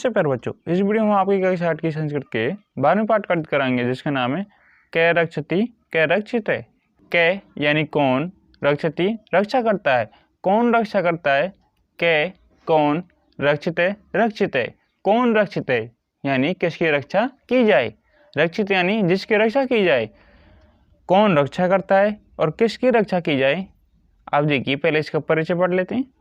नमस्ते प्यारे बच्चों, इस वीडियो में आपकी कक्षा 8 की संस्कृत के 12वें पाठ का अर्थ कराएंगे, जिसका नाम है कै रक्षति कै रक्षिते। कै यानी कौन, रक्षति रक्षा करता है, कौन रक्षा करता है, कै कौन, रक्षिते रक्षिते कौन रक्षिते यानी किसकी रक्षा की जाए, रक्षित यानी जिसकी रक्षा की जाए, कौन रक्षा करता है और किसकी रक्षा की जाए। आप देखिए, पहले इसका परिचय पढ़ लेते हैं।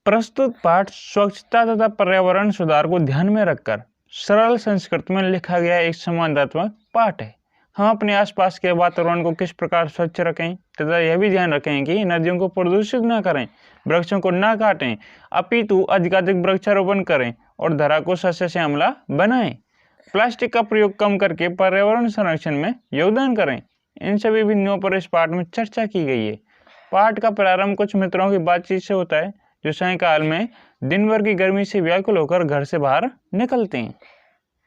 प्रस्तुत पाठ स्वच्छता तथा पर्यावरण सुधार को ध्यान में रखकर सरल संस्कृत में लिखा गया एक संवादात्मक पाठ है। हम अपने आसपास के वातावरण को किस प्रकार स्वच्छ रखें तथा यह भी ध्यान रखें कि नदियों को प्रदूषित न करें, वृक्षों को न काटें, अपितु अधिकाधिक वृक्षारोपण करें और धरा को सस्य श्यामला बनाएं। प्लास्टिक का प्रयोग कम करके पर्यावरण संरक्षण में योगदान करें। इन सभी बिंदुओं पर इस पाठ में चर्चा की गई है। पाठ का प्रारंभ कुछ मित्रों की बातचीत से होता है जो सायंकाल में दिन भर की गर्मी से व्याकुल होकर घर से बाहर निकलते हैं।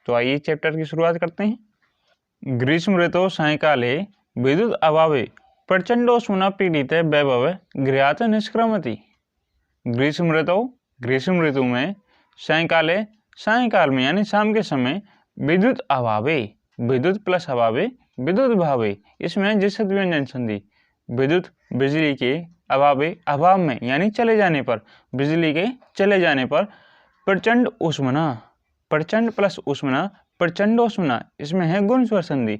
तो आइए चैप्टर की शुरुआत करते हैं। ग्रीष्म ऋतु सायंकाले विद्युत अभावे प्रचंडोष्णा पीड़िते वैभवे गृहात् निष्क्रमति। ग्रीष्म ऋतु में सायंकाले, सायंकाल में यानी शाम के समय, विद्युत अभावे, विद्युत प्लस अभावे विद्युत भावे, इसमें जिसद व्यंजन संधि, विद्युत बिजली के अभावे, अभाव में यानी चले जाने पर, बिजली के चले जाने पर, प्रचंड उष्णा, प्रचंड प्लस उष्णा प्रचंडोष्णा, इसमें है गुण स्वर संधि।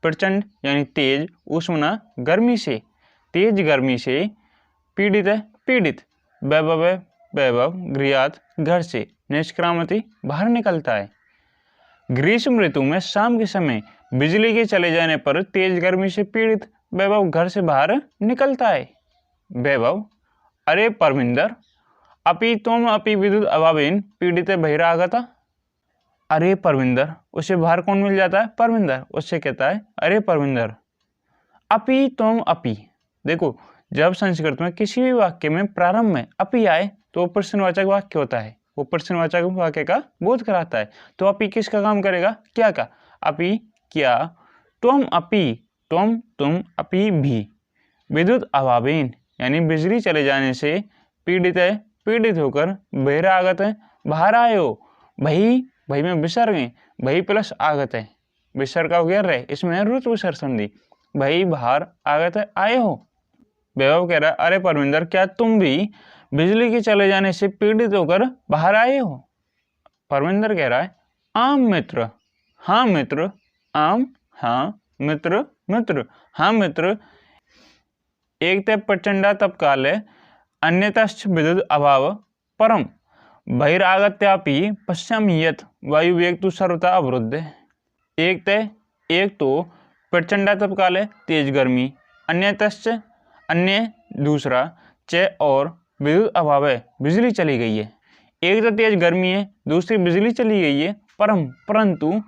प्रचंड यानी तेज, उष्णा गर्मी से, तेज गर्मी से, पीड़ित है पीड़ित, वैभव वैभव, गृहात् घर से, निष्क्रामति बाहर निकलता है। ग्रीष्म ऋतु में शाम के समय बिजली के चले जाने पर तेज गर्मी से पीड़ित वैभव घर से बाहर निकलता है। वैभव, अरे परमिंदर, अपि त्वम अपि विद्युत अभावेन पीड़िते बहिरागता। अरे परमिंदर, उसे बाहर कौन मिल जाता है, परमिंदर, उससे कहता है अरे परमिंदर। अपि त्वम अपि, देखो जब संस्कृत में किसी भी वाक्य में प्रारंभ में अपि आए तो प्रश्नवाचक वाक्य होता है, वो प्रश्नवाचक वाक्य का बोध कराता है। तो अपि किसका काम करेगा, क्या का, अपि क्या, त्वम अपि, त्वम तुम, अपि भी, विद्युत अभावेन यानी बिजली चले जाने से, पीड़ित है पीड़ित होकर, बहिरागत है बाहर आए हो, भई भई में विसर्ग है, भई प्लस आगत है, विसर्ग का हो गया रहे, इसमें है रुत विसर्ग संधि, भई बाहर आगत है आए हो। वैभव कह रहा है अरे परमिंदर, क्या तुम भी बिजली के चले जाने से पीड़ित होकर बाहर आए हो। परमिंदर कह रहा है आम मित्र, हाँ मित्र, आम हाँ, मित्र मित्र, हाँ मित्र। एक ते प्रचंडा तप काले अन्यतश्च विद्युत अभाव परम बहिरागत्यापि पश्यामि यत् वायुवेग तु सर्वथा अवरुद्ध। एक तो प्रचंडा तप काले तेज गर्मी, अन्यतश्च अन्य दूसरा, च और विद्युत अभाव है बिजली चली गई है। एक तो तेज गर्मी है, दूसरी बिजली चली गई है, परम परंतु,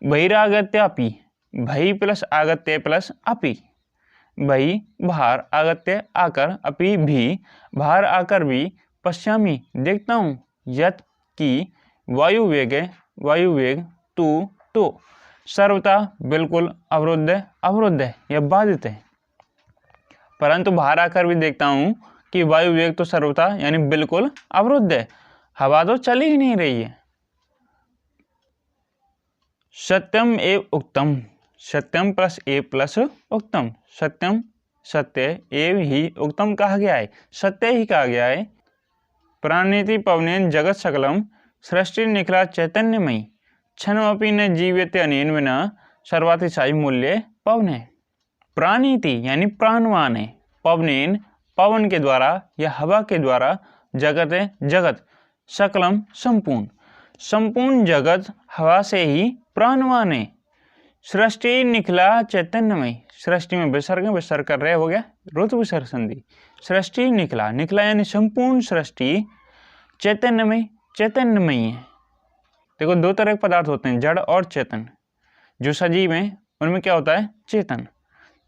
बहिरागत्यापि, भई प्लस आगत्य प्लस अपि, भई बाहर, आगत्य आकर, अपि भी बाहर आकर भी, पश्यामी देखता हूँ, यत् की वायु वेग तो सर्वथा बिल्कुल अवरुद्ध है या बाधित है। परंतु बाहर आकर भी देखता हूँ कि वायु वेग तो सर्वथा यानी बिल्कुल अवरुद्ध है, हवा तो चली ही नहीं रही है। सत्यम एव उक्तम, सत्यम प्लस ए प्लस उक्तम, सत्यम सत्य, एव ही उक्तम कहा गया है, सत्य ही कहा गया है। प्राणिति पवनेन जगत सकलम सृष्टि निखिला चैतन्यमयी, क्षणमपि न जीव्यते अनेन विना सर्वातिशायी मूल्य पवने। प्राणिति यानी प्राणवान है, पवनेन पवन के द्वारा या हवा के द्वारा, जगत है जगत, सकलम संपूर्ण, संपूर्ण जगत हवा से ही प्राणवान है। सृष्टि निखिला चैतन्यमय, सृष्टि में विसर्ग कर रहे हो गया रुत विसर्ग संधि। सृष्टि निखिला, निखिला यानी संपूर्ण सृष्टि, चैतन्यमयी है। देखो दो तरह के पदार्थ होते हैं, जड़ और चेतन। जो सजीव हैं उनमें क्या होता है, चेतन।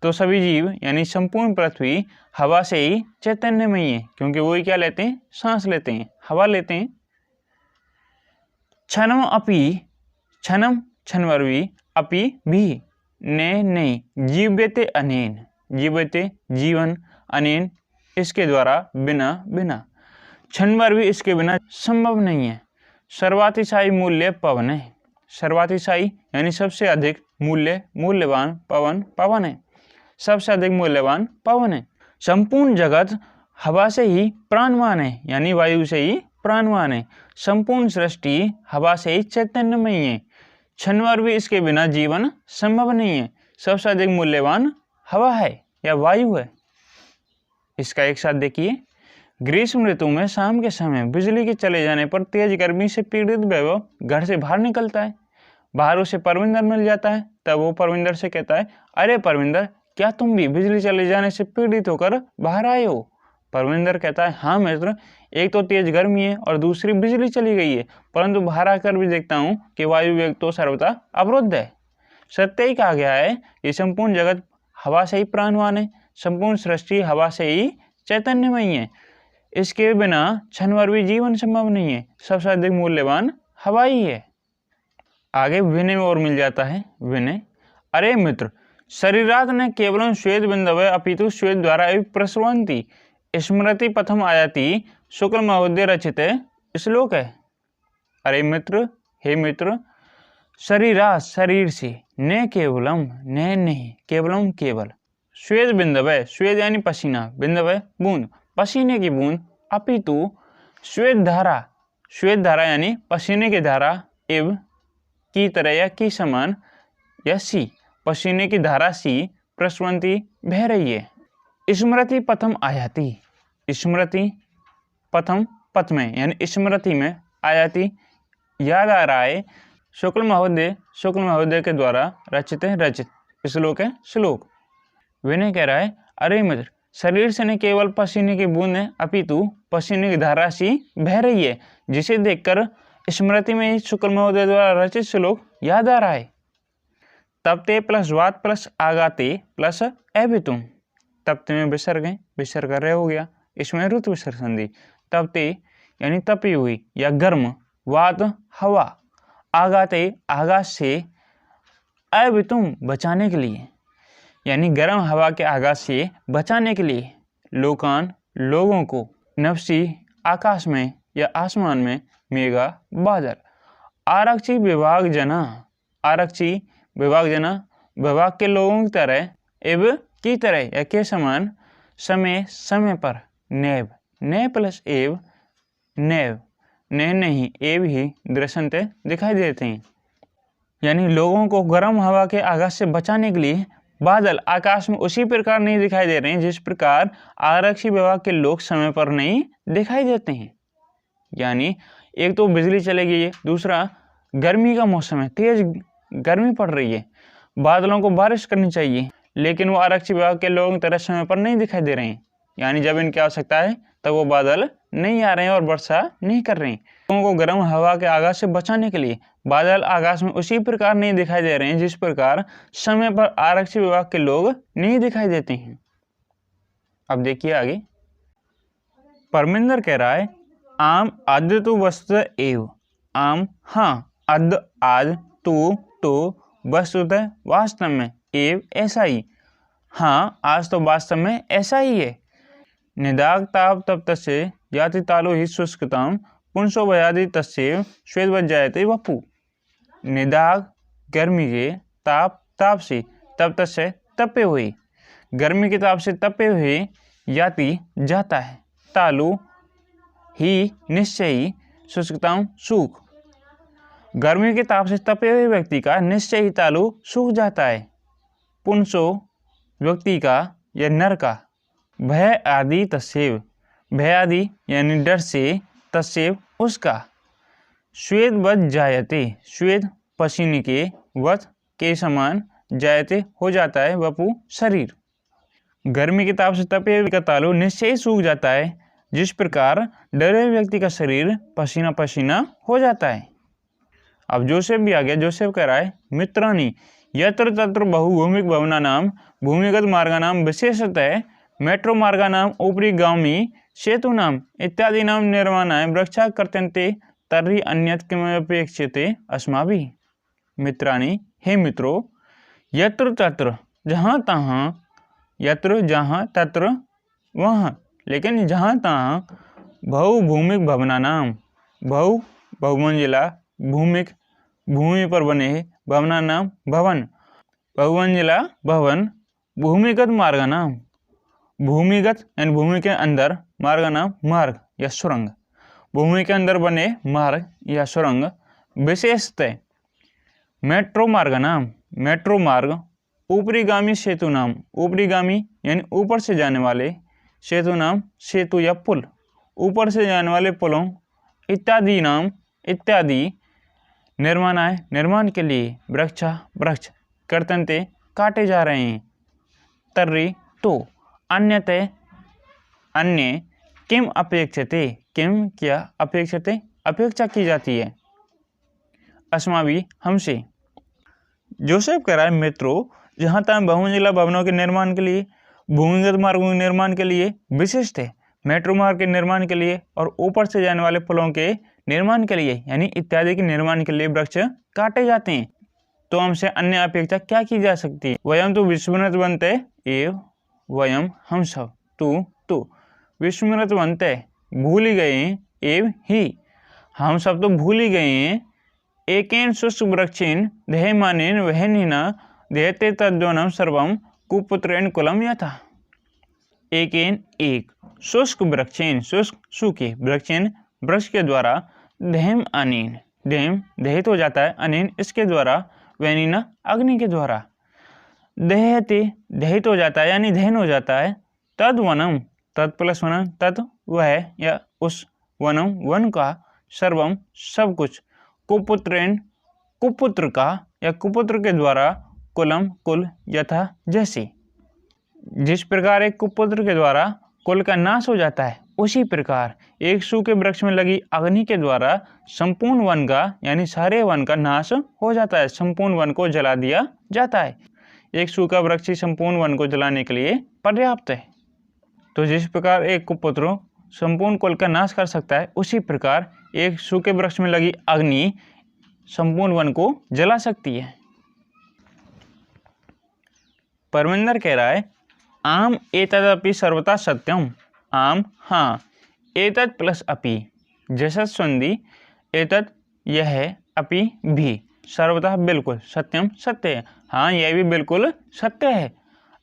तो सभी जीव यानी संपूर्ण पृथ्वी हवा से ही चैतन्यमयी है, क्योंकि वो ही क्या लेते हैं, सांस लेते हैं, हवा लेते हैं। क्षणम अपि, क्षणम क्षणवर्वी, अपि भी, ने नहीं, जीव्यते अनेन, जीव्यते जीवन, अनेन इसके द्वारा, बिना बिना, क्षणभर भी इसके बिना संभव नहीं है। सर्वातिशायी मूल्य पवन है। सर्वातिशायी यानी सबसे अधिक मूल्य, मूल्यवान, पवन, पवन है। सबसे अधिक मूल्यवान पवन है। संपूर्ण जगत हवा से ही प्राणवान है, यानी वायु से ही प्राणवान है। संपूर्ण सृष्टि हवा से ही चैतन्यमयी है। क्षणभर भी इसके बिना जीवन संभव नहीं है। सबसे अधिक मूल्यवान हवा है या वायु है। इसका एक साथ देखिए। ग्रीष्म ऋतु में शाम के समय बिजली के चले जाने पर तेज गर्मी से पीड़ित वैभव घर से बाहर निकलता है। बाहर उसे परविंदर मिल जाता है। तब वो परविंदर से कहता है, अरे परविंदर, क्या तुम भी बिजली चले जाने से पीड़ित होकर बाहर आए हो? परविंदर कहता है, हाँ मित्र, एक तो तेज गर्मी है और दूसरी बिजली चली गई है, परंतु बाहर आकर भी देखता हूँ कि वायु वेग तो सर्वथा अवरुद्ध है। सत्य ही कहा गया है कि संपूर्ण जगत हवा से ही प्राणवान है। संपूर्ण सृष्टि हवा से ही चैतन्यमयी है। इसके बिना क्षणभर भी जीवन संभव नहीं है। सबसे अधिक मूल्यवान हवा ही है। आगे विनय और मिल जाता है। विनय, अरे मित्र, शरीरात न केवलम श्वेत बिंदवे अपितु श्वेत द्वारा प्रस्रवंती स्मृति पथम आयाति शुक्ल महोदय रचित श्लोक है। अरे मित्र, हे मित्र, शरीरात शरीर से, न केवलम न नहीं, केवलम केवल, श्वेत बिंदवे, श्वेत यानी पसीना, बिंदवे बूंद, पसीने की बूंद, अपितु श्वेत धारा, श्वेत धारा यानी पसीने की धारा, एव की तरह या की समान, या सी पसीने की धारा सी प्रस्रवंती बह रही है। स्मृति पथम आयाति, स्मृति पथम पथ में यानी स्मृति में, आयाति याद आ रहा है, शुक्ल महोदय के द्वारा रचित श्लोक है श्लोक। विनय कह रहा है, अरे मित्र, शरीर से न केवल पसीने की बूंद है अपितु पसीने की धारा सी बह रही है, जिसे देखकर स्मृति में शुक्ल महोदय द्वारा रचित श्लोक याद आ रहा है। तपते प्लस वात प्लस आगाते प्लस अभितुम। तपते में विसर्ग है, विसर्ग रह हो गया, इसमें ऋतु विसर्ग संधि। तपते यानी तपी हुई या गर्म, वात हवा, आगाते आगाज से, अभितुम बचाने के लिए, यानी गर्म हवा के आगाज से बचाने के लिए, लोकान लोगों को, नफसी आकाश में या आसमान में, मेघा बादल, आरक्षी विभाग जना, आरक्षी विभाग जना विभाग के लोगों की तरह, एव की तरह या के समान, समय समय पर, नैव न प्लस एव, नैव न नहीं एव ही दृश्यन्ते दिखाई देते हैं, यानी लोगों को गर्म हवा के आगाज से बचाने के लिए बादल आकाश में उसी प्रकार नहीं दिखाई दे रहे हैं जिस प्रकार आरक्षी विभाग के लोग समय पर नहीं दिखाई देते हैं। यानी एक तो बिजली चली गई है, दूसरा गर्मी का मौसम है, तेज गर्मी पड़ रही है, बादलों को बारिश करनी चाहिए, लेकिन वो आरक्षी विभाग के लोगों की तरह समय पर नहीं दिखाई दे रहे हैं। यानी जब इनकी आवश्यकता है तब वो बादल नहीं आ रहे हैं और वर्षा नहीं कर रहे हैं। लोगों को गर्म हवा के आगाज से बचाने के लिए बादल आकाश में उसी प्रकार नहीं दिखाई दे रहे हैं जिस प्रकार समय पर आरक्षी विभाग के लोग नहीं दिखाई देते हैं। अब देखिए आगे, परमिंदर कह रहा है, आम आद्य तु वस्तुतः एव, आम हाँ, अद्य आज, तू तो, वस्तुतः वास्तव में, एव ऐसा ही, हाँ आज तो वास्तव में ऐसा ही है। निदाग ताप तप तस्य याति तालो ही शुष्कताम पुंसो भयादि तस्य श्वेत जायते वपु। निदाग गर्मी के, ताप से, तप तस्य तपे हुए, गर्मी के ताप से तपे हुए, याति जाता है, तालु ही निश्चय ही, शुष्कताम सूख, गर्मी के ताप से तपे हुए व्यक्ति का निश्चय ही तालु सूख जाता है। पुंसो व्यक्ति का या नर का, भय आदि तस्सेव, भय आदि यानी डर से, तस्सेव उसका, श्वेत वत जायते, श्वेत पसीने के, वत के समान, जायते हो जाता है, वपु शरीर, गर्मी के ताप से तपे हुए का तालु निश्चय ही सूख जाता है, जिस प्रकार डरे व्यक्ति का शरीर पसीना पसीना हो जाता है। अब जोसेफ भी आ गया। जोसेफ कह रहा है, मित्राणि यत्र तत्र बहुभूमिक भवनानां भूमिगत मार्गानां विशेषतः मेट्रो मार्गानां उपरिगामी सेतूनां इत्यादीनां निर्माणाय वृक्षा कर्तन्ते तर्हि अन्यत् किमपेक्षते अस्माभिः। मित्राणि, हे मित्रों, यत्र तत्र जहाँ तहाँ, यत्र जहाँ, तत्र वहाँ, लेकिन जहाँ तहाँ, बहुभूमिक भवनानां, बहु बहुमंजिला, भूमि पर बने भवना नाम भवन, बहुमंजिला भवन, भूमिगत मार्ग नाम, भूमिगत यानी भूमि के अंदर, मार्ग नाम मार्ग या सुरंग, भूमि के अंदर बने मार्ग या सुरंग। विशेषतः मेट्रो मार्ग नाम, मेट्रो मार्ग, ऊपरीगामी सेतु नाम, ऊपरीगामी यानी ऊपर से जाने वाले, सेतु नाम सेतु या पुल, ऊपर से जाने वाले पुलों, इत्यादि नाम, इत्यादि। निर्माणाय निर्माण के लिए, वृक्षा वृक्ष, कर्तन्ते काटे जा रहे हैं, तर्री तो, अन्यतः अन्य, किम अपेक्षते, किम क्या, अपेक्षते अपेक्षा की जाती है, अस्माभि हमसे। जोसेफ कह रहा है मित्रों, जहाँ तक बहुमंजिला भवनों के निर्माण के लिए, भूमिगत मार्गों के निर्माण के लिए, विशेषतः मेट्रो मार्ग के निर्माण के लिए और ऊपर से जाने वाले पुलों के निर्माण के लिए यानी इत्यादि के निर्माण के लिए वृक्ष काटे जाते हैं, तो हमसे अन्य अपेक्षा क्या की जा सकती है। वयम तो विस्मृत बनते एव, वयम हम सब, तू विस्मृत बनते भूल ही गए, एव ही हम सब तो भूल ही गए हैं। एकेन शुष्क वृक्षेन देहमानेन वहनिना देहते तद्वनम सर्वम कुपुत्रेण कुलम यथा। एकेन एक, शुष्क वृक्षेन, शुष्क सूखे, वृक्षेन वृक्ष के द्वारा, देहम अनेन, देहम दहित हो जाता है, अनेन इसके द्वारा, वहनिना अग्नि के द्वारा, देहते दहित हो जाता है यानी दहन हो जाता है, तद वनम, तद प्लस वनम, तद वह या उस, वनम वन का, सर्वम सब कुछ, कुपुत्रेण कुपुत्र का या कुपुत्र के द्वारा, कुलम कुल, यथा जैसे, जिस प्रकार एक कुपुत्र के द्वारा कुल का नाश हो जाता है, उसी प्रकार एक सूखे वृक्ष में लगी अग्नि के द्वारा संपूर्ण वन का यानी सारे वन का नाश हो जाता है, संपूर्ण वन को जला दिया जाता है। एक सूखा वृक्ष ही संपूर्ण वन को जलाने के लिए पर्याप्त है। तो जिस प्रकार एक कुपुत्र संपूर्ण कुल का नाश कर सकता है, उसी प्रकार एक सूखे वृक्ष में लगी अग्नि संपूर्ण वन को जला सकती है। परमिंदर कह रहा है आम एतदपि सर्वथा सत्यम, आम हाँ, एतद प्लस अपि, जैसा संधि, एतद यह है, अपि भी, सर्वथा बिल्कुल, सत्यम सत्य है, हाँ यह भी बिल्कुल सत्य है।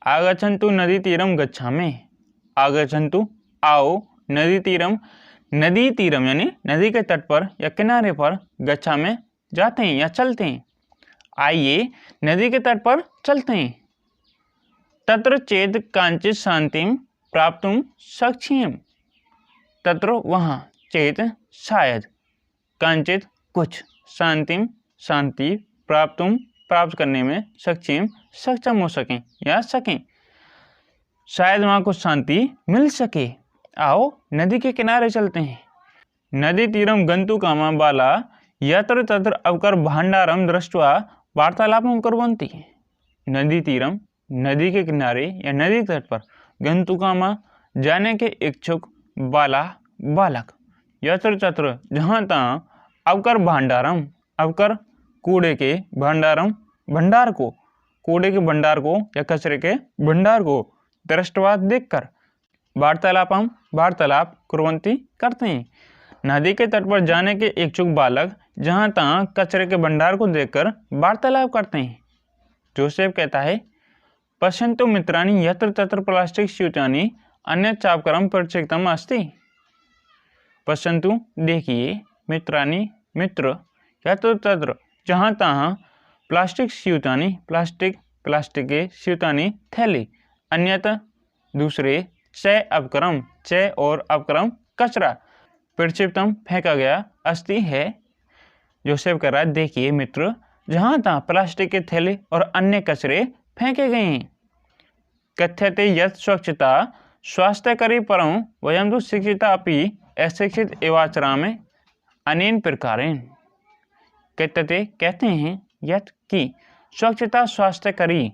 आगच्छन्तु नदी तीरम गच्छामि, आगच्छन्तु आओ, नदी तीरम, नदी तीरम यानी नदी के तट पर या किनारे पर, गच्छामि जाते हैं या चलते हैं, आइए नदी के तट पर चलते हैं। तत्र चेत कांचित शांतिम प्राप्तुम सक्षम, तत्र वहाँ, चेत शायद, कांचित कुछ, शांतिम शांति, प्राप्तुम प्राप्त करने में, सक्षम हो सकें या सकें, शायद वहाँ कुछ शांति मिल सके। आओ नदी के किनारे चलते हैं। नदी तीरम गंतु कामा बाला यत्र तत्र अवकर भांडारम दृष्ट्वा वार्तालापम कुर्वन्ति। नदी तीरम, नदी के किनारे या नदी तट पर, गंतुकामा जाने के इच्छुक, बाला बालक, यत्र तत्र जहाँ तहाँ, अवकर भांडारम, अवकर कूड़े के, भांडारम भंडार को, कूड़े के भंडार को या कचरे के भंडार को, दृष्टवा देखकर, वार्तालापम वार्तालाप, कुर्वन्ति करते हैं। नदी के तट पर जाने के इच्छुक बालक जहाँ तहाँ कचरे के भंडार को देखकर वार्तालाप करते हैं। जोसेफ कहता है पश्यन्तु मित्राणि यत्र तत्र प्लास्टिक स्यूतानि अन्य चापकरम परिचितम अस्ति। पश्यन्तु देखिए, मित्राणि मित्र, यत्र तत्र जहाँ तहाँ, प्लास्टिक स्यूतानि प्लास्टिक के, स्यूतानि थैली, अन्यथा दूसरे, चय अपक्रम, चय और अपक्रम कचरा, प्रक्षिप्तम फेंका गया, अस्ति है। जोसेफ कह रहा है देखिए मित्र, जहाँ तहाँ प्लास्टिक के थैले और अन्य कचरे फेंके गए हैं। कथ्यते यत् स्वच्छता स्वास्थ्यकरी परं वयं तु शिक्षिता अपि अशिक्षित एवाचरामि अनेन प्रकारेण। कथ्यते कहते हैं, यत् की, स्वच्छता स्वास्थ्यकरी,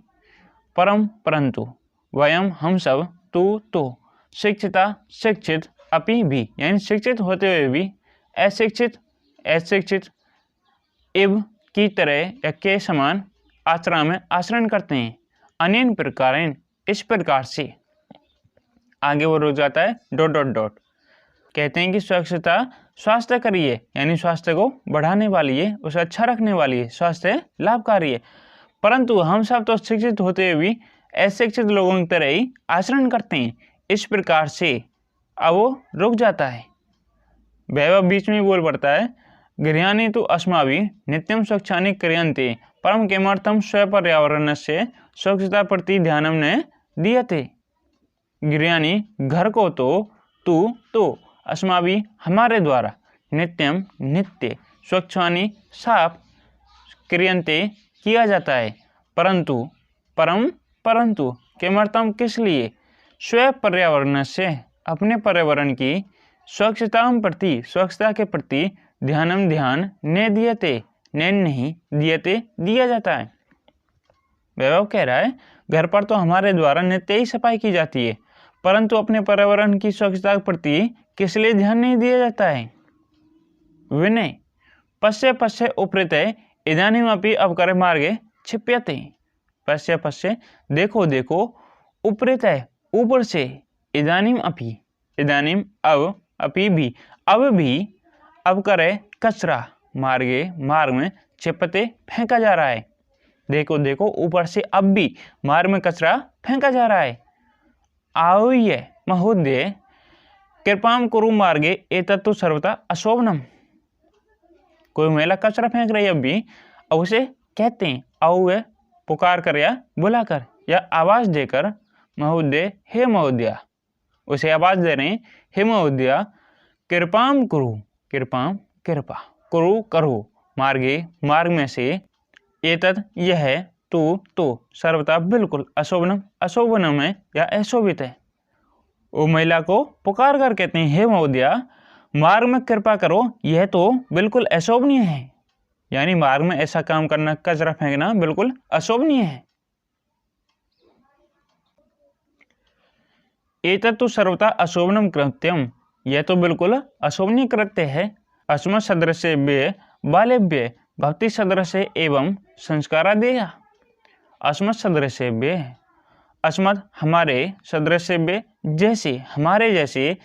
परम परंतु, वयम हम सब, तू तो, शिक्षिता शिक्षित, अपि भी यानी शिक्षित होते हुए भी, अशिक्षित इव की तरह या के समान, आचरण करते हैं, अनेन प्रकारेण इस प्रकार से। आगे वो रुक जाता है डॉट डॉट डॉट। कहते हैं कि स्वच्छता स्वास्थ्य करिए यानी स्वास्थ्य को बढ़ाने वाली है, उसे अच्छा रखने वाली है, स्वास्थ्य लाभकारी है। परंतु हम सब तो शिक्षित होते हुए भी अशिक्षित लोगों की तरह ही आचरण करते हैं। इस प्रकार से अब वो रुक जाता है। वैभव बीच में बोल पड़ता है, गृहाणि तो अस्माभिः नित्यं स्वच्छानि क्रियन्ते परम किमर्थं स्वपर्यावरणस्य स्वच्छता प्रति ध्यानं न दीयते। गृहाणि घर को तो अस्माभिः हमारे द्वारा नित्यम नित्य स्वच्छानि साफ क्रियन्ते किया जाता है, परंतु किमर्थम किस लिए, स्व पर्यावरण से अपने पर्यावरण की स्वच्छता के प्रति ध्यान नहीं दियते दिया जाता है। वैभव कह रहा है घर पर तो हमारे द्वारा नित्य ही सफाई की जाती है, परंतु अपने पर्यावरण की स्वच्छता के प्रति किस लिए ध्यान नहीं दिया जाता है। विनय पश्य उपरितः इदानीमपि अवकरे मार्गे क्षिप्यते। पश्य देखो उपरितः ऊपर से, इदानीम अब भी अवकरे कचरा मार्ग में क्षिप्यते फेंका जा रहा है। देखो ऊपर से अब भी मार्ग में कचरा फेंका जा रहा है। आह्वय महोदय कृपां कुरु मार्गे एतत्तु सर्वथा अशोभनम। कोई महिला कचरा फेंक रही है अब भी, अब उसे कहते हैं आह्वय पुकार कर या बुलाकर या आवाज देकर, महोदय हे महोदया, उसे आवाज दे रहे हैं हे महोदया, कृपां कुरु कृपा कुरु करो मार्ग में से एतत् यह तो सर्वथा बिल्कुल अशोभनम है या अशोभित है। वो महिला को पुकार कर कहते हैं हे महोदया मार्ग में कृपा करो, यह तो बिल्कुल अशोभनीय है। यानी मार्ग में ऐसा काम करना, कचरा फेंकना बिल्कुल अशोभनीय है। एतत् तो सर्वथा अशोभनम कृत्यम, यह तो बिल्कुल अशोभनीय कृत्य है। अस्मत् सदृशेभ्य बालेभ्य भक्ति सदृश एवं संस्कारादेय। अस्मत् हमारे सदृशेभ्य जैसे, हमारे जैसे,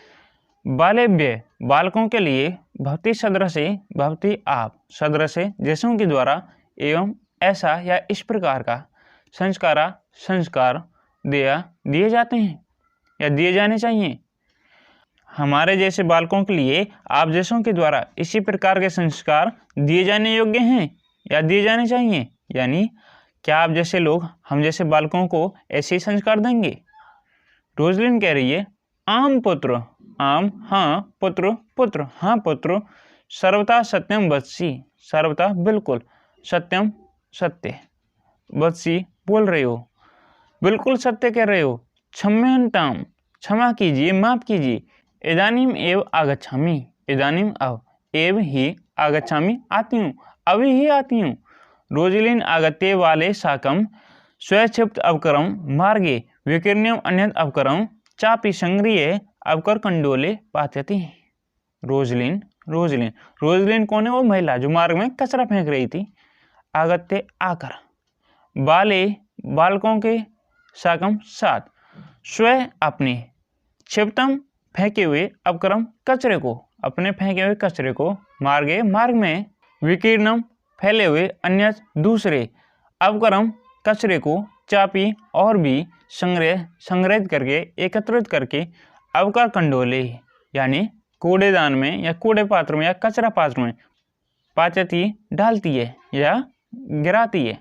बालेभ्य बालकों के लिए, भक्ति आप सदृश जैसों के द्वारा, एवं ऐसा या इस प्रकार का संस्कार दिए जाते हैं या दिए जाने चाहिए। हमारे जैसे बालकों के लिए आप जैसों के द्वारा इसी प्रकार के संस्कार दिए जाने योग्य हैं या दिए जाने चाहिए। यानी क्या आप जैसे लोग हम जैसे बालकों को ऐसे ही संस्कार देंगे। रोजलिन कह रही है आम पुत्र हाँ पुत्र हाँ पुत्र, सर्वथा सत्यम वत्सी, सर्वथा बिल्कुल, सत्यम सत्य, वत्सी बोल रहे हो, बिल्कुल सत्य कह रहे हो। क्षम्यताम क्षमा कीजिए, माफ कीजिए। इदानीम एव आगच्छामि, इदानीम अब, एव ही आगच्छामि आती हूँ, अभी ही आती हूँ। रोजलिन आगत्य वाले साकम स्वक्षिप्त अवकरम मार्गे विकीर्ण्यम अन्यत अवकरम चापी संग्रिय अवकर कंडोले पात्यति। रोजलिन कौन है? वो महिला जो मार्ग में कचरा फेंक रही थी। आगत्य आकर, बालकों के साकम साथ, स्वयं अपने, क्षिप्तम फेंके हुए, अवकरम कचरे को, अपने फेंके हुए कचरे को, मार्ग में, विकीर्णम फैले हुए, अन्य दूसरे, अवकरम कचरे को, चापी और भी, संग्रहित करके, एकत्रित करके, अवकर कंडोले यानी कूड़ेदान में या कूड़े पात्र में या कचरा पात्र में, पाचती डालती है या गिराती है।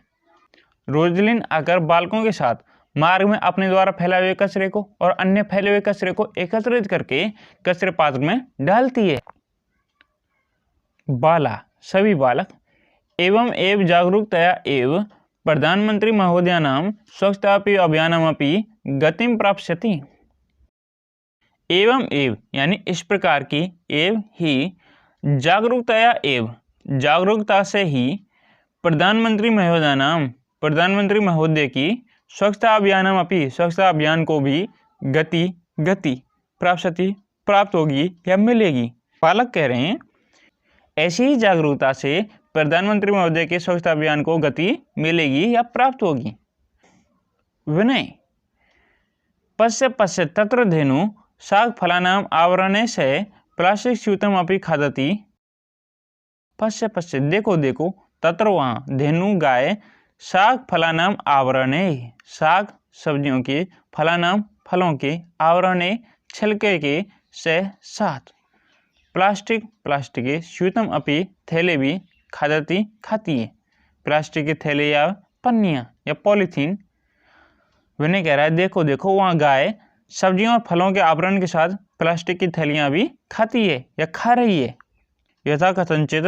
रोजलिन आकर बालकों के साथ मार्ग में अपने द्वारा फैलाए हुए कचरे को और अन्य फैले हुए कचरे को एकत्रित करके कचरे पात्र में डालती है। बाला सभी बालक, एवं जागरूकतया एव प्रधानमंत्री महोदयानां स्वच्छतापि अभियानमपि गतिं प्राप्स्यति। एवं यानी इस प्रकार की, एव ही, जागरूकतया एव जागरूकता से ही, प्रधानमंत्री महोदय की स्वच्छता अभियान को भी गति प्राप्त होगी या मिलेगी। बालक कह रहे हैं ऐसी ही जागरूकता से प्रधानमंत्री महोदय के स्वच्छता अभियान को गति मिलेगी या प्राप्त होगी। विनय पश्य तत्र धेनु शाक फलानाम आवरण से प्लास्टिक स्यूतम अपि खादति पश्य पश्य देखो देखो तत्र वहाँ धेनु गाय शाक फलानाम आवरणे शाक सब्जियों के फलानाम फलों के आवरणे छिलके के से साथ प्लास्टिक प्लास्टिक स्यूतम अपि थैले भी खादती खाती है। प्लास्टिक के थैले या पन्नियाँ या पॉलीथीन। विनय कह रहा है देखो देखो वहाँ गाय सब्जियों और फलों के आवरण के साथ प्लास्टिक की थैलियाँ भी खाती है या खा रही है। यथा कथनचित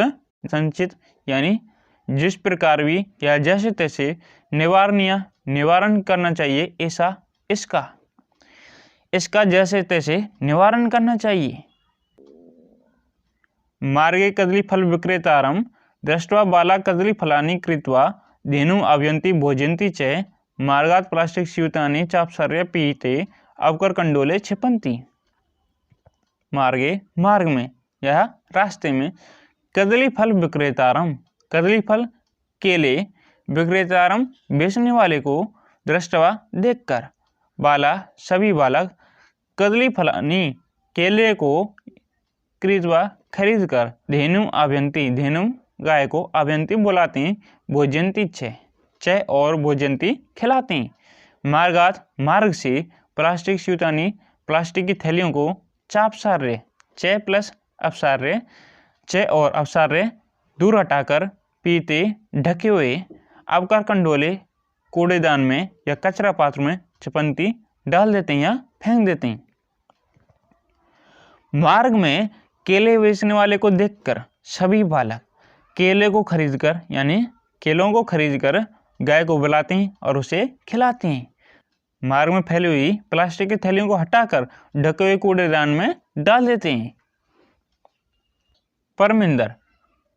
संचित यानी जिस प्रकार भी या जैसे तैसे निवारण करना चाहिए ऐसा इसका जैसे तैसे निवारण करना चाहिए। मार्गे कदलीफल विक्रेतारं दृष्ट्वा बाला कदलीफलानि कृत्वा धेनु आव्यन्ति भोजन्ति च मार्गात् प्लास्टिक स्यूतानि चापसर्य पीते अवकरकंडोले क्षिपन्ति। मार्गे मार्ग में यह रास्ते में कदली फल विक्रेतारम कदली फल केले विक्रेतारम बेचने वाले को दृष्टवा देखकर बाला सभी बालक कदली फलानी केले को कृत्वा खरीद कर धेनु आभ्यंती धेनु गाय को आभ्यंती बुलाते हैं भोजंती च और भोजंती खिलाते हैं। मार्गात मार्ग से प्लास्टिक स्यूतानी प्लास्टिक की थैलियों को चापसार्य च प्लस अपसार्य च और अपसार्य दूर हटाकर पीते ढके हुए अवकर कंडोले कूड़ेदान में या कचरा पात्र में छिपंती डाल देते हैं या फेंक देते हैं। मार्ग में केले बेचने वाले को देखकर सभी बालक केले को खरीदकर यानी केलों को खरीदकर गाय को बुलाते हैं और उसे खिलाते हैं। मार्ग में फैली हुई प्लास्टिक की थैलियों को हटाकर ढके हुए कूड़ेदान में डाल देते हैं। परमिंदर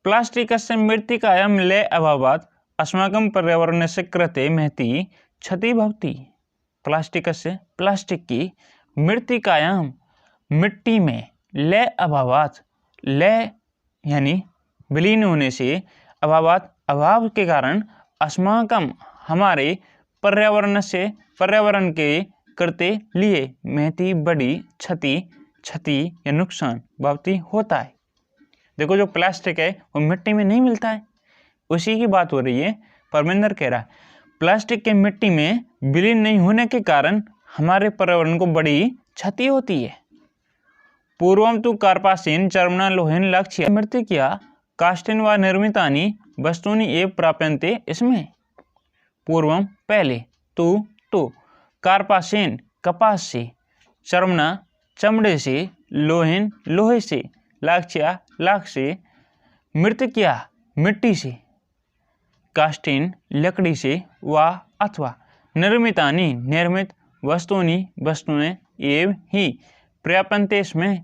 प्लास्टिकस्य मृत्तिकायां ले अभावात् अस्माकं पर्यावरणस्य कृते महती क्षति भवति। प्लास्टिकस्य प्लास्टिक की मृत्तिकायां मिट्टी में ले अभावात् ले यानी विलीन होने से अभावात् अभाव के कारण अस्माकं हमारे पर्यावरण के करते लिए महती बड़ी क्षति या नुकसान भवती होता है। देखो जो प्लास्टिक है वो मिट्टी में नहीं मिलता है, उसी की बात हो रही है। परमिंदर कह रहा है प्लास्टिक के मिट्टी में विलीन नहीं होने के कारण हमारे पर्यावरण को बड़ी क्षति होती है। पूर्वं तु कार्पासेन चर्मणा लोहेन लक्ष्य मृत्तिका काष्ठेन व निर्मितानि वस्तूनि एव प्राप्यन्ते इसमें। पूर्वम पहले तो कार्पासेन कपास से चर्मणा चमड़े से लोहेन लोहे से लाक्षया लाख से मृत्तिका मिट्टी से काष्ठेन लकड़ी से व अथवा निर्मितानि निर्मित वस्तुएं एवं ही प्राप्यन्ते इसमें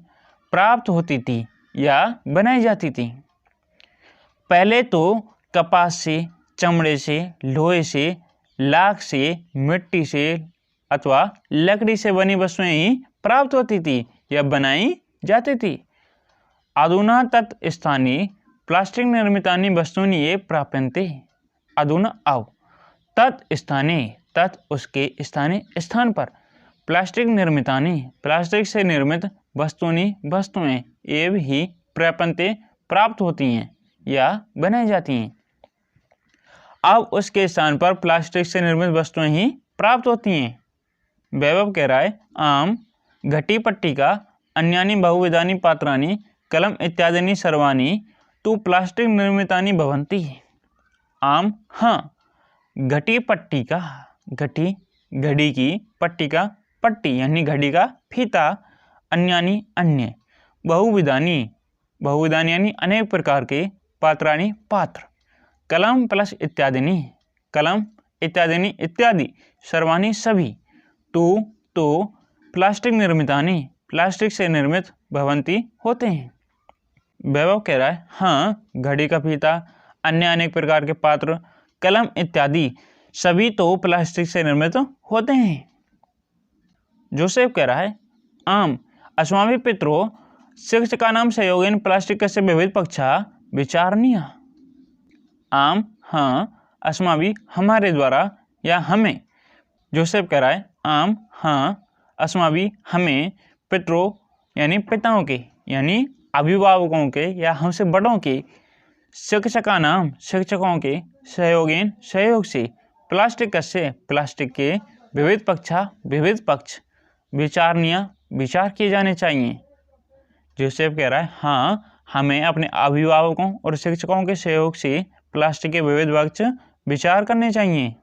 प्राप्त होती थी या बनाई जाती थी। पहले तो कपास से चमड़े से लोहे से लाख से मिट्टी से अथवा लकड़ी से बनी वस्तुएं ही प्राप्त होती थी या बनाई जाती थी। अधुना तत् स्थानीय प्लास्टिक निर्मितानि वस्तूनि ये प्राप्यन्ते। अधुना आओ तत् स्थानीय तत् उसके स्थानीय स्थान पर प्लास्टिक निर्मितानि प्लास्टिक से निर्मित वस्तुएं एवं ही प्राप्यन्ते प्राप्त होती हैं या बनाई जाती हैं। अब उसके स्थान पर प्लास्टिक से निर्मित वस्तुएं ही प्राप्त होती हैं। वैभव कह रहा है आम घटी पट्टिका अन्यानि बहुविधानि पात्राणि कलम इत्यादीनि सर्वाणि तु प्लास्टिक निर्मितानि भवन्ति। आम हाँ घटी पट्टिका घटी घड़ी की पट्टिका पट्टी यानी घड़ी का फीता अन्यानि अन्य बहुविधानि यानी अनेक प्रकार के पात्राणि पात्र कलम प्लस इत्यादि इत्यादि सर्वाणि सभी तो प्लास्टिक निर्मितानि प्लास्टिक से निर्मित भवन्ति होते हैं। वैभव कह रहा है हाँ घड़ी का फीता अन्य अनेक प्रकार के पात्र कलम इत्यादि सभी तो प्लास्टिक से निर्मित होते हैं। जोसेफ कह रहा है आम अस्माभिः पितरो शिक्षकानां सहयोगेन प्लास्टिकस्य विविध पक्षा विचारणीया। आम हाँ अस्माभिः हमारे द्वारा या हमें। जोसेफ कह रहा है आम हाँ अस्माभिः हमें पितरो यानी पिताओं के यानी अभिभावकों के या हमसे बड़ों के, शिक्षकानाम शिक्षकों के, सहयोगेन सहयोग से, प्लास्टिक से प्लास्टिक के, विविध पक्ष, विचारणीय विचार किए जाने चाहिए। जोसेफ कह रहा है हाँ, हमें अपने अभिभावकों और शिक्षकों के सहयोग से प्लास्टिक के विविध पक्ष विचार करने चाहिए।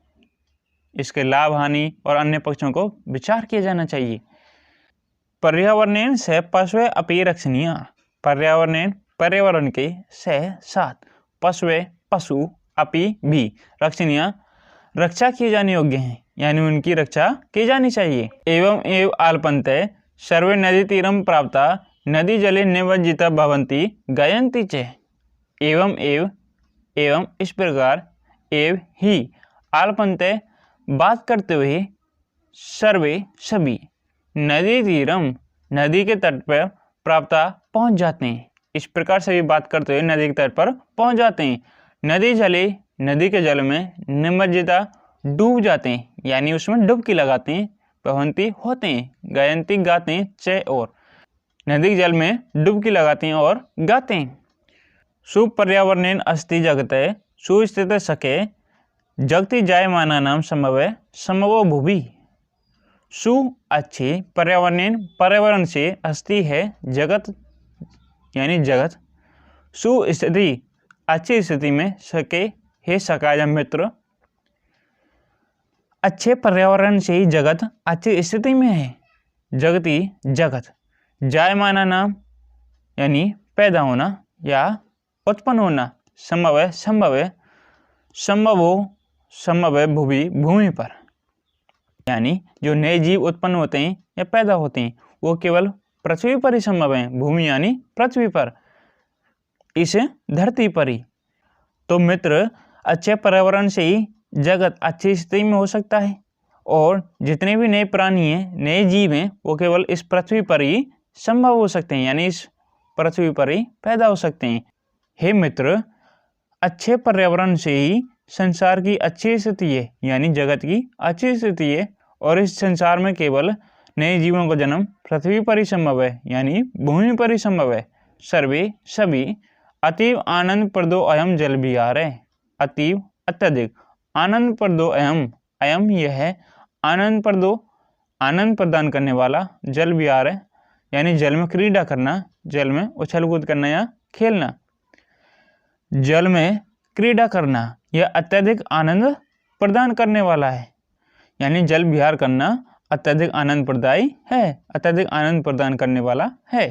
इसके लाभ हानि और अन्य पक्षों को विचार किया जाना चाहिए। पर्यावरणेन सह पशवे अपि रक्षणीय, पर्यावरण के सह साथ, पशवे पशु, अपि भी, रक्षणीय रक्षा किए जाने योग्य हैं, यानी उनकी रक्षा की जानी चाहिए। एवं एव आलपन्ते सर्वे नदी तीरम प्राप्ता नदी जले निमज्जिता भवन्ति गायन्ति च। एवं इस प्रकार, एव ही, आलपन्ते बात करते हुए, सर्वे सभी, नदी तीरम नदी के तट पर, प्राप्ता पहुंच जाते हैं। इस प्रकार से भी बात करते हुए नदी के तट पर पहुंच जाते हैं। नदी जले नदी के जल में, निमज्जिता डूब जाते हैं यानी उसमें डुबकी लगाते हैं, भवन्ति होते हैं, गायन्ति गाते हैं, च और, नदी के जल में डुबकी लगाते हैं और गाते हैं। सुपर्यावरणेन अस्ति जगते सुस्थित सके जगति जायमानानां समवो भुवि। सु अच्छे, पर्यावरण से, अस्ति है जगत यानी जगत, सुस्थिति अच्छी स्थिति में, सके हे सका या मित्र, अच्छे पर्यावरण से ही जगत अच्छी स्थिति में है। जगति जगत, जायमाना नाम यानी पैदा होना या उत्पन्न होना, संभव है भूमि पर, यानी जो नए जीव उत्पन्न होते हैं या पैदा होते हैं वो केवल पृथ्वी पर ही संभव है। भूमि यानी पृथ्वी पर, इस धरती पर ही। तो मित्र, अच्छे पर्यावरण से ही जगत अच्छी स्थिति में हो सकता है और जितने भी नए प्राणी हैं, नए जीव हैं, वो केवल इस पृथ्वी पर ही संभव हो सकते हैं, यानी इस पृथ्वी पर ही पैदा हो सकते हैं। हे मित्र, अच्छे पर्यावरण से ही संसार की अच्छी स्थिति है, यानी जगत की अच्छी स्थिति है, और इस संसार में केवल नए जीवों का जन्म पृथ्वी पर ही संभव है, यानी भूमि पर ही संभव है। सर्वे सभी, अतीव आनंद प्रदो अयम जल विहार है, अतीव अत्यधिक, आनंद प्रदो अयम यह है, आनंद प्रदान करने वाला, जल विहार है, यानी जल में क्रीड़ा करना, जल में उछल कूद करना या खेलना। जल में क्रीड़ा करना यह अत्यधिक आनंद प्रदान करने वाला है, यानी जल विहार करना अत्यधिक आनंद प्रदायी है, अत्यधिक आनंद प्रदान करने वाला है।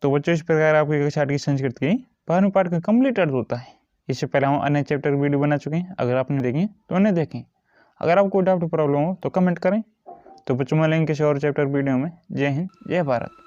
तो बच्चों, इस प्रकार आपकी कक्षा 8 की संस्कृत की 12वें पाठ का कंप्लीट अर्थ होता है। इससे पहले हम अन्य चैप्टर वीडियो बना चुके हैं, अगर आपने देखें तो उन्हें देखें। अगर आपको डाउट प्रॉब्लम हो तो कमेंट करें। तो बच्चों, मिलेंगे किसी और चैप्टर वीडियो में। जय हिंद, जय भारत।